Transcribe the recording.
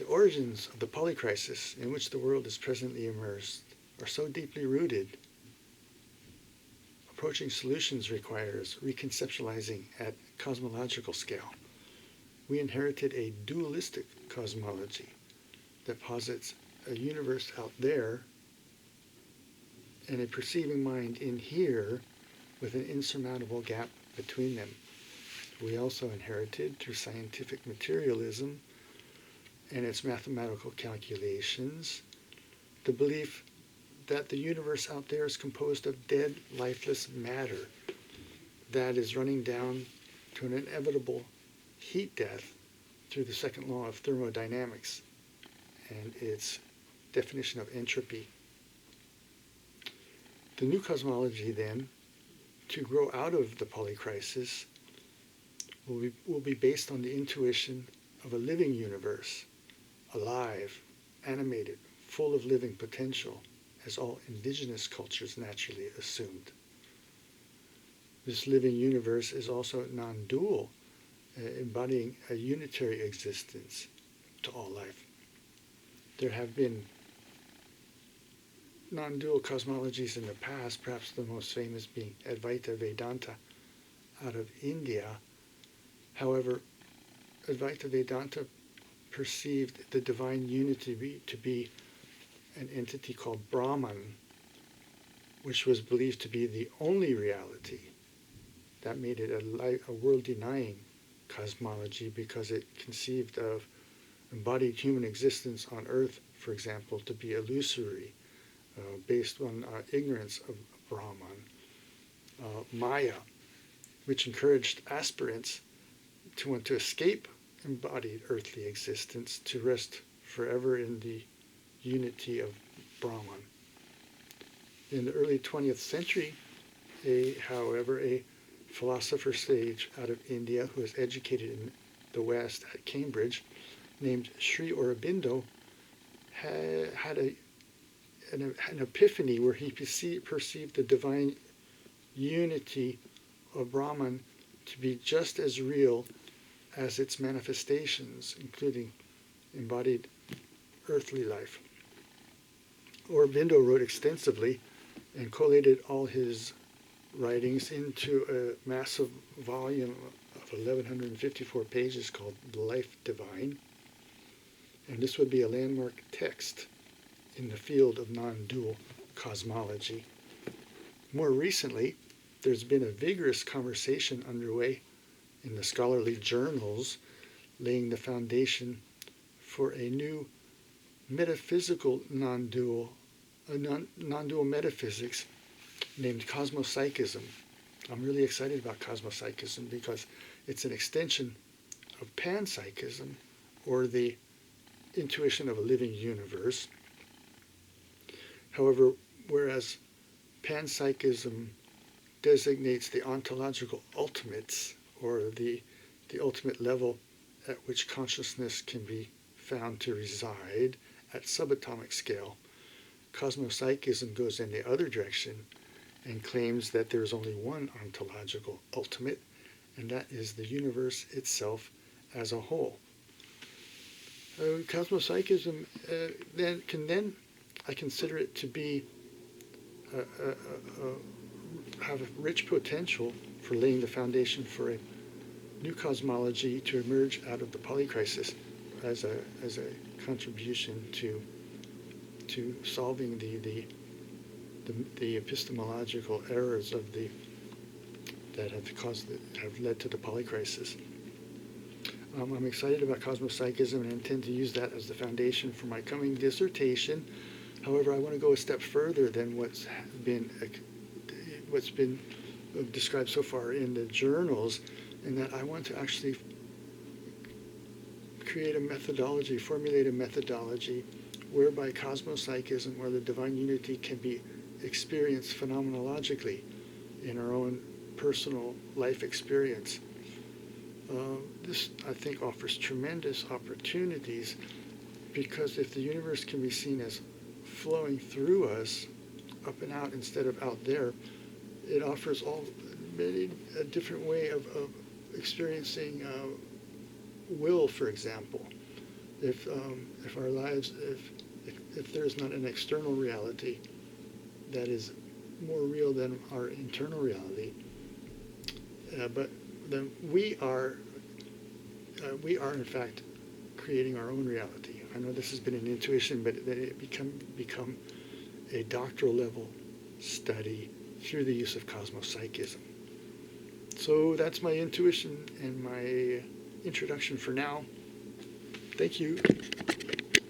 The origins of the polycrisis in which the world is presently immersed are so deeply rooted, approaching solutions requires reconceptualizing at cosmological scale. We inherited a dualistic cosmology that posits a universe out there and a perceiving mind in here with an insurmountable gap between them. We also inherited, through scientific materialism and its mathematical calculations, the belief that the universe out there is composed of dead, lifeless matter that is running down to an inevitable heat death through the second law of thermodynamics and its definition of entropy. The new cosmology, then, to grow out of the polycrisis, will be based on the intuition of a living universe, alive, animated, full of living potential, as all indigenous cultures naturally assumed. This living universe is also non-dual, embodying a unitary existence to all life. There have been non-dual cosmologies in the past, perhaps the most famous being Advaita Vedanta out of India. However, Advaita Vedanta perceived the divine unity to be an entity called Brahman, which was believed to be the only reality. That made it a world-denying cosmology because it conceived of embodied human existence on Earth, for example, to be illusory, based on ignorance of Brahman. Maya, which encouraged aspirants to want to escape embodied earthly existence to rest forever in the unity of Brahman. In the early 20th century, however, a philosopher sage out of India who was educated in the West at Cambridge, named Sri Aurobindo, had an epiphany where he perceived the divine unity of Brahman to be just as real as its manifestations, including embodied earthly life. Aurobindo wrote extensively and collated all his writings into a massive volume of 1,154 pages called The Life Divine. And this would be a landmark text in the field of non-dual cosmology. More recently, there's been a vigorous conversation underway in the scholarly journals laying the foundation for a new metaphysical non-dual metaphysics named Cosmopsychism. I'm really excited about Cosmopsychism because it's an extension of panpsychism, or the intuition of a living universe. However, whereas panpsychism designates the ontological ultimates, or the ultimate level at which consciousness can be found to reside at subatomic scale, Cosmopsychism goes in the other direction and claims that there is only one ontological ultimate, and that is the universe itself as a whole. Cosmopsychism I consider it to be have a rich potential for laying the foundation for a new cosmology to emerge out of the polycrisis as a contribution to solving the epistemological errors of that have led to the polycrisis. I'm excited about Cosmopsychism and intend to use that as the foundation for my coming dissertation. However, I want to go a step further than what's been described so far in the journals, in that I want to actually formulate a methodology whereby Cosmopsychism, or the divine unity, can be experienced phenomenologically in our own personal life experience. This, I think, offers tremendous opportunities, because if the universe can be seen as flowing through us, up and out instead of out there, it offers a different way of experiencing will, for example. if our lives, if there is not an external reality that is more real than our internal reality, but then we are in fact creating our own reality. I know this has been an intuition, but it become a doctoral level study through the use of Cosmopsychism. So that's my intuition and my introduction for now. Thank you.